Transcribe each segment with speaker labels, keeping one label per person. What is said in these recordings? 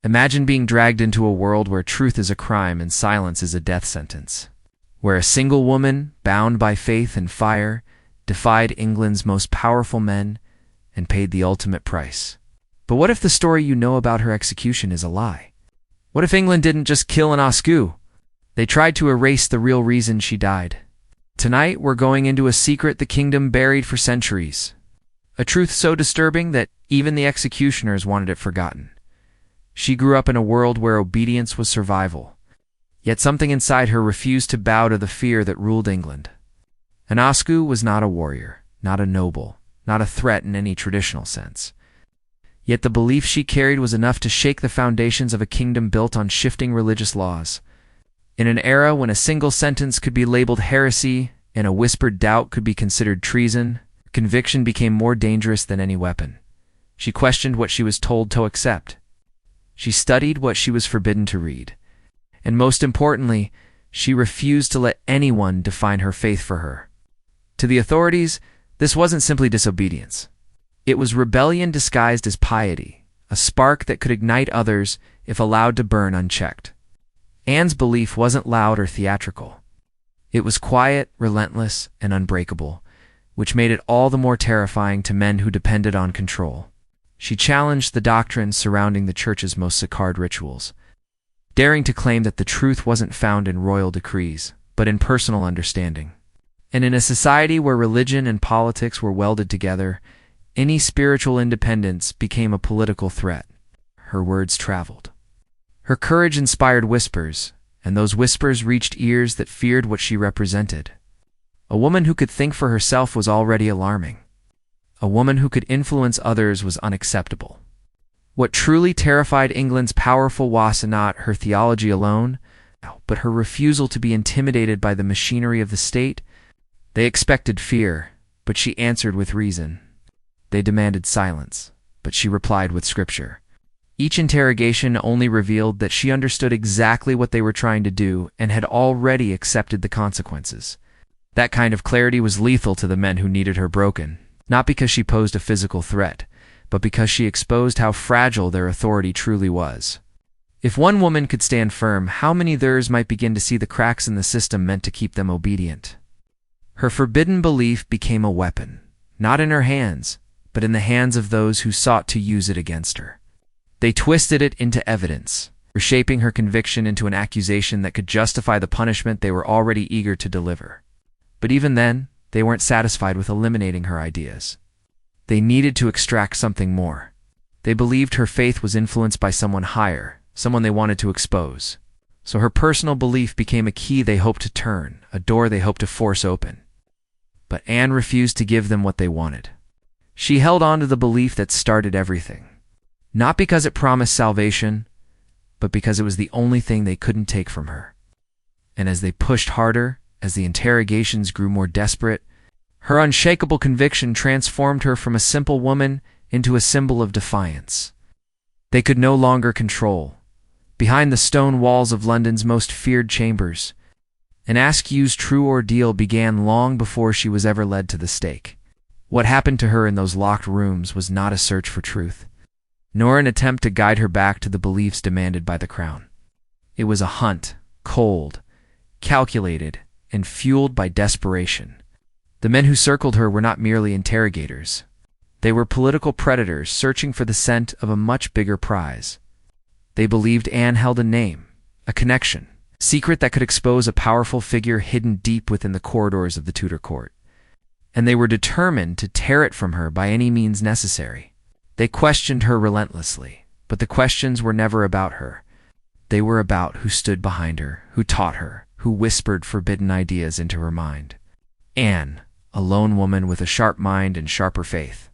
Speaker 1: Imagine being dragged into a world where truth is a crime and silence is a death sentence. Where a single woman, bound by faith and fire, defied England's most powerful men and paid the ultimate price. But what if the story you know about her execution is a lie? What if England didn't just kill Anne Askew? They tried to erase the real reason she died. Tonight, we're going into a secret the kingdom buried for centuries. A truth so disturbing that even the executioners wanted it forgotten. She grew up in a world where obedience was survival. Yet something inside her refused to bow to the fear that ruled England. Anne Askew was not a warrior, not a noble, not a threat in any traditional sense. Yet the belief she carried was enough to shake the foundations of a kingdom built on shifting religious laws. In an era when a single sentence could be labeled heresy and a whispered doubt could be considered treason, conviction became more dangerous than any weapon. She questioned what she was told to accept. She studied what she was forbidden to read. And most importantly, she refused to let anyone define her faith for her. To the authorities, this wasn't simply disobedience. It was rebellion disguised as piety, a spark that could ignite others if allowed to burn unchecked. Anne's belief wasn't loud or theatrical. It was quiet, relentless, and unbreakable, which made it all the more terrifying to men who depended on control. She challenged the doctrines surrounding the church's most sacred rituals, daring to claim that the truth wasn't found in royal decrees, but in personal understanding. And in a society where religion and politics were welded together, any spiritual independence became a political threat. Her words traveled. Her courage inspired whispers, and those whispers reached ears that feared what she represented. A woman who could think for herself was already alarming. A woman who could influence others was unacceptable. What truly terrified England's powerful was not her theology alone, but her refusal to be intimidated by the machinery of the state. They expected fear, but she answered with reason. They demanded silence, but she replied with scripture. Each interrogation only revealed that she understood exactly what they were trying to do and had already accepted the consequences. That kind of clarity was lethal to the men who needed her broken, not because she posed a physical threat, but because she exposed how fragile their authority truly was. If one woman could stand firm, how many others might begin to see the cracks in the system meant to keep them obedient? Her forbidden belief became a weapon, not in her hands, but in the hands of those who sought to use it against her. They twisted it into evidence, reshaping her conviction into an accusation that could justify the punishment they were already eager to deliver. But even then, they weren't satisfied with eliminating her ideas. They needed to extract something more. They believed her faith was influenced by someone higher, someone they wanted to expose. So her personal belief became a key they hoped to turn, a door they hoped to force open. But Anne refused to give them what they wanted. She held on to the belief that started everything. Not because it promised salvation, but because it was the only thing they couldn't take from her. And as they pushed harder, as the interrogations grew more desperate, her unshakable conviction transformed her from a simple woman into a symbol of defiance. They could no longer control. Behind the stone walls of London's most feared chambers, Anne Askew's true ordeal began long before she was ever led to the stake. What happened to her in those locked rooms was not a search for truth, nor an attempt to guide her back to the beliefs demanded by the crown. It was a hunt, cold, calculated, and fueled by desperation. The men who circled her were not merely interrogators. They were political predators searching for the scent of a much bigger prize. They believed Anne held a name, a connection, a secret that could expose a powerful figure hidden deep within the corridors of the Tudor court. And they were determined to tear it from her by any means necessary. They questioned her relentlessly, but the questions were never about her. They were about who stood behind her, who taught her, who whispered forbidden ideas into her mind. Anne, a lone woman with a sharp mind and sharper faith,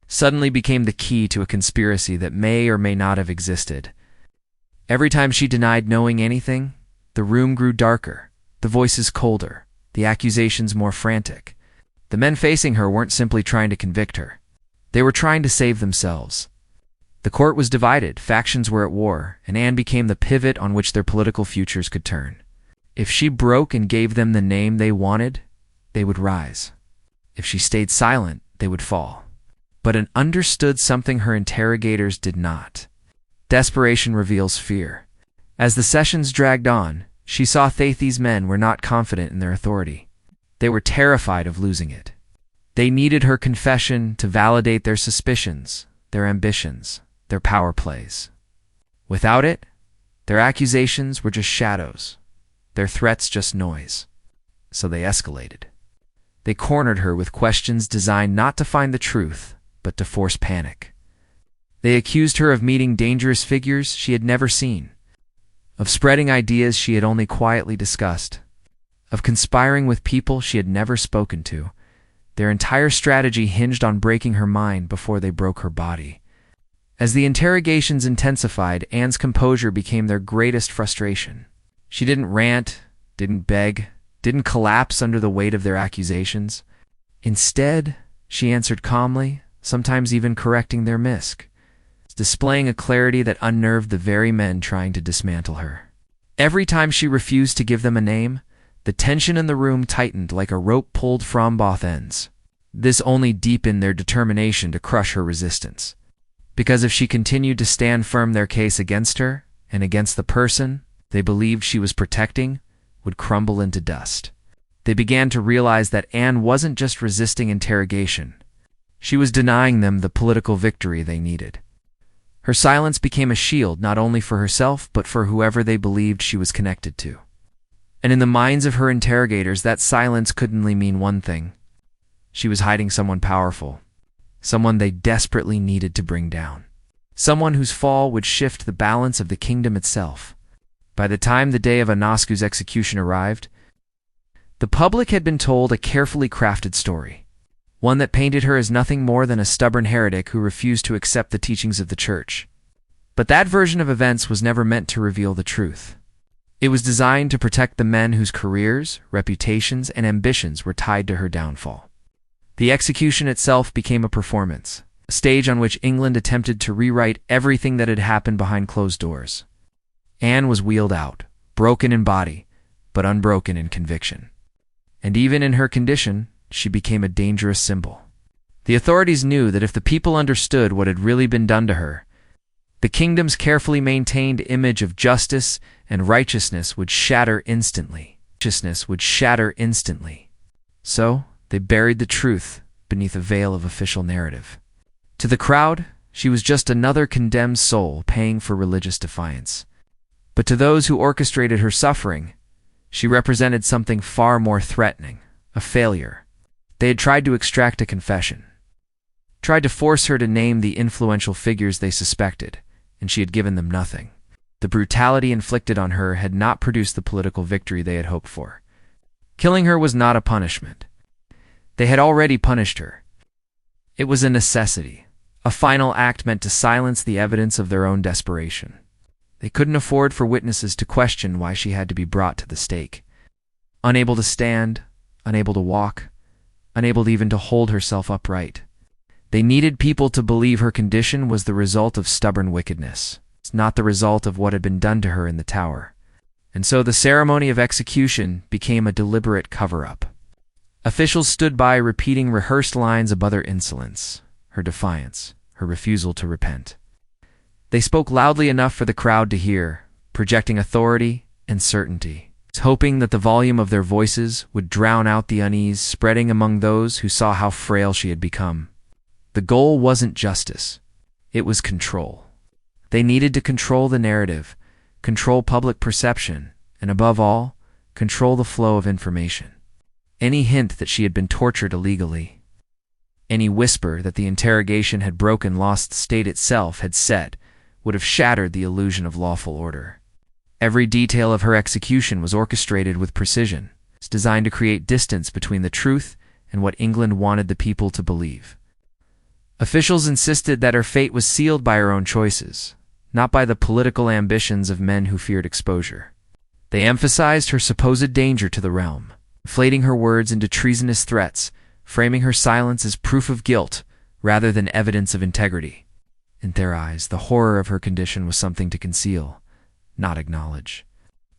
Speaker 1: suddenly became the key to a conspiracy that may or may not have existed. Every time she denied knowing anything, the room grew darker, the voices colder, the accusations more frantic. The men facing her weren't simply trying to convict her. They were trying to save themselves. The court was divided, factions were at war, and Anne became the pivot on which their political futures could turn. If she broke and gave them the name they wanted, they would rise. If she stayed silent, they would fall. But Anne understood something her interrogators did not. Desperation reveals fear. As the sessions dragged on, she saw Thea's men were not confident in their authority. They were terrified of losing it. They needed her confession to validate their suspicions, their ambitions, their power plays. Without it, their accusations were just shadows, their threats just noise. So they escalated. They cornered her with questions designed not to find the truth, but to force panic. They accused her of meeting dangerous figures she had never seen, of spreading ideas she had only quietly discussed, of conspiring with people she had never spoken to. Their entire strategy hinged on breaking her mind before they broke her body. As the interrogations intensified, Anne's composure became their greatest frustration. She didn't rant, didn't beg, didn't collapse under the weight of their accusations. Instead, she answered calmly, sometimes even correcting their misc, displaying a clarity that unnerved the very men trying to dismantle her. Every time she refused to give them a name, the tension in the room tightened like a rope pulled from both ends. This only deepened their determination to crush her resistance. Because if she continued to stand firm, their case against her, and against the person they believed she was protecting, would crumble into dust. They began to realize that Anne wasn't just resisting interrogation. She was denying them the political victory they needed. Her silence became a shield not only for herself but for whoever they believed she was connected to. And in the minds of her interrogators, that silence could only mean one thing. She was hiding someone powerful, someone they desperately needed to bring down, someone whose fall would shift the balance of the kingdom itself. By the time the day of Anne Askew's execution arrived, the public had been told a carefully crafted story, one that painted her as nothing more than a stubborn heretic who refused to accept the teachings of the church. But that version of events was never meant to reveal the truth. It was designed to protect the men whose careers, reputations, and ambitions were tied to her downfall. The execution itself became a performance, a stage on which England attempted to rewrite everything that had happened behind closed doors. Anne was wheeled out, broken in body, but unbroken in conviction. And even in her condition, she became a dangerous symbol. The authorities knew that if the people understood what had really been done to her, the kingdom's carefully maintained image of justice and righteousness would shatter instantly. So, they buried the truth beneath a veil of official narrative. To the crowd, she was just another condemned soul paying for religious defiance. But to those who orchestrated her suffering, she represented something far more threatening, a failure. They had tried to extract a confession, tried to force her to name the influential figures they suspected, and she had given them nothing. The brutality inflicted on her had not produced the political victory they had hoped for. Killing her was not a punishment. They had already punished her. It was a necessity, a final act meant to silence the evidence of their own desperation. They couldn't afford for witnesses to question why she had to be brought to the stake. Unable to stand, unable to walk, unable even to hold herself upright. They needed people to believe her condition was the result of stubborn wickedness, not the result of what had been done to her in the tower. And so the ceremony of execution became a deliberate cover-up. Officials stood by repeating rehearsed lines about her insolence, her defiance, her refusal to repent. They spoke loudly enough for the crowd to hear, projecting authority and certainty, hoping that the volume of their voices would drown out the unease spreading among those who saw how frail she had become. The goal wasn't justice, it was control. They needed to control the narrative, control public perception, and above all, control the flow of information. Any hint that she had been tortured illegally, any whisper that the interrogation had broken laws the state itself had set, would have shattered the illusion of lawful order. Every detail of her execution was orchestrated with precision. It's designed to create distance between the truth and what England wanted the people to believe. Officials insisted that her fate was sealed by her own choices, not by the political ambitions of men who feared exposure. They emphasized her supposed danger to the realm, inflating her words into treasonous threats, framing her silence as proof of guilt rather than evidence of integrity. In their eyes, the horror of her condition was something to conceal, not acknowledge.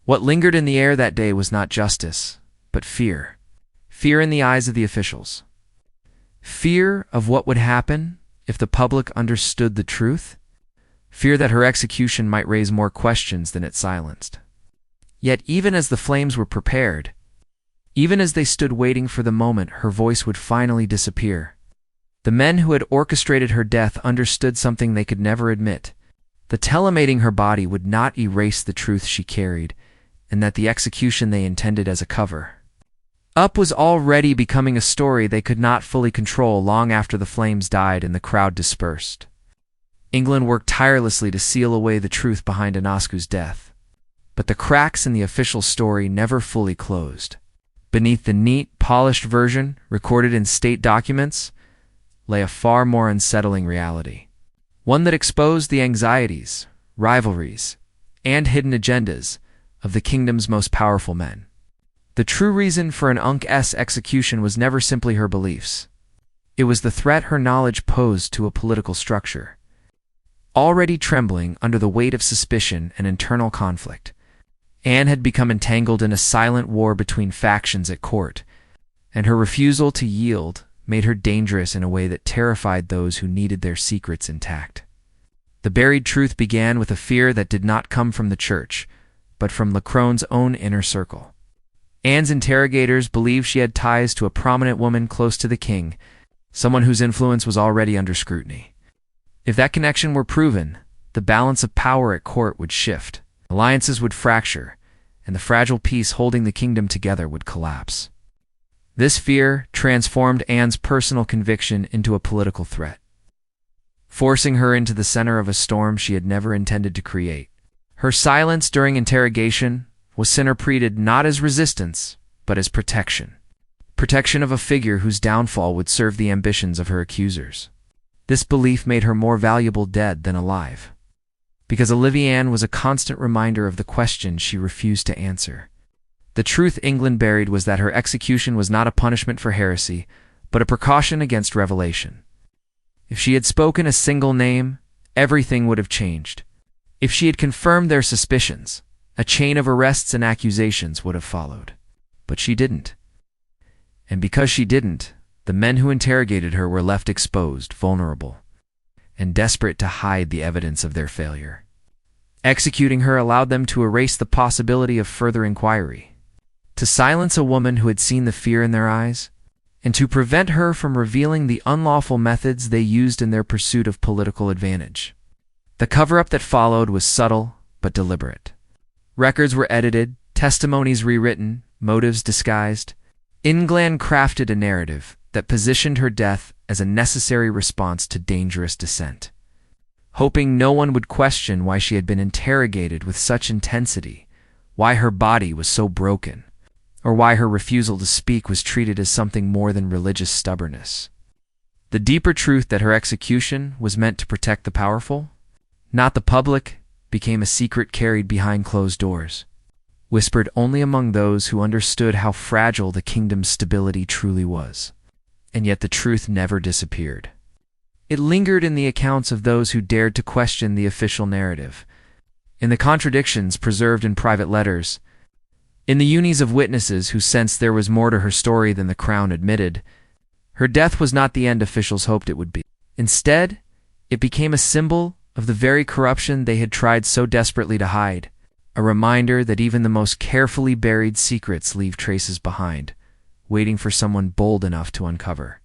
Speaker 1: What lingered in the air that day was not justice, but fear. Fear in the eyes of the officials. Fear of what would happen if the public understood the truth. fear that her execution might raise more questions than it silenced. Yet even as the flames were prepared, even as they stood waiting for the moment her voice would finally disappear, the men who had orchestrated her death understood something they could never admit: the telemating her body would not erase the truth she carried, and that the execution they intended as a cover-up was already becoming a story they could not fully control long after the flames died and the crowd dispersed. England worked tirelessly to seal away the truth behind Anne Askew's death, but the cracks in the official story never fully closed. Beneath the neat, polished version recorded in state documents lay a far more unsettling reality, one that exposed the anxieties, rivalries, and hidden agendas of the kingdom's most powerful men. The true reason for an Unk's execution was never simply her beliefs. It was the threat her knowledge posed to a political structure. Already trembling under the weight of suspicion and internal conflict, Anne had become entangled in a silent war between factions at court, and her refusal to yield made her dangerous in a way that terrified those who needed their secrets intact. The buried truth began with a fear that did not come from the church, but from Lacrone's own inner circle. Anne's interrogators believed she had ties to a prominent woman close to the king, someone whose influence was already under scrutiny. If that connection were proven, the balance of power at court would shift, alliances would fracture, and the fragile peace holding the kingdom together would collapse. This fear transformed Anne's personal conviction into a political threat, forcing her into the center of a storm she had never intended to create. Her silence during interrogation was interpreted not as resistance, but as protection. Protection of a figure whose downfall would serve the ambitions of her accusers. This belief made her more valuable dead than alive, because Olivia Anne was a constant reminder of the question she refused to answer. The truth England buried was that her execution was not a punishment for heresy, but a precaution against revelation. If she had spoken a single name, everything would have changed. If she had confirmed their suspicions, a chain of arrests and accusations would have followed. But she didn't. And because she didn't, the men who interrogated her were left exposed, vulnerable, and desperate to hide the evidence of their failure. Executing her allowed them to erase the possibility of further inquiry, to silence a woman who had seen the fear in their eyes, and to prevent her from revealing the unlawful methods they used in their pursuit of political advantage. The cover-up that followed was subtle but deliberate. Records were edited, testimonies rewritten, motives disguised. England crafted a narrative that positioned her death as a necessary response to dangerous dissent, hoping no one would question why she had been interrogated with such intensity, why her body was so broken, or why her refusal to speak was treated as something more than religious stubbornness. The deeper truth that her execution was meant to protect the powerful, not the public, became a secret carried behind closed doors, whispered only among those who understood how fragile the kingdom's stability truly was. And yet the truth never disappeared. It lingered in the accounts of those who dared to question the official narrative, in the contradictions preserved in private letters, in the unis of witnesses who sensed there was more to her story than the crown admitted. Her death was not the end officials hoped it would be. Instead, it became a symbol of the very corruption they had tried so desperately to hide, a reminder that even the most carefully buried secrets leave traces behind, waiting for someone bold enough to uncover.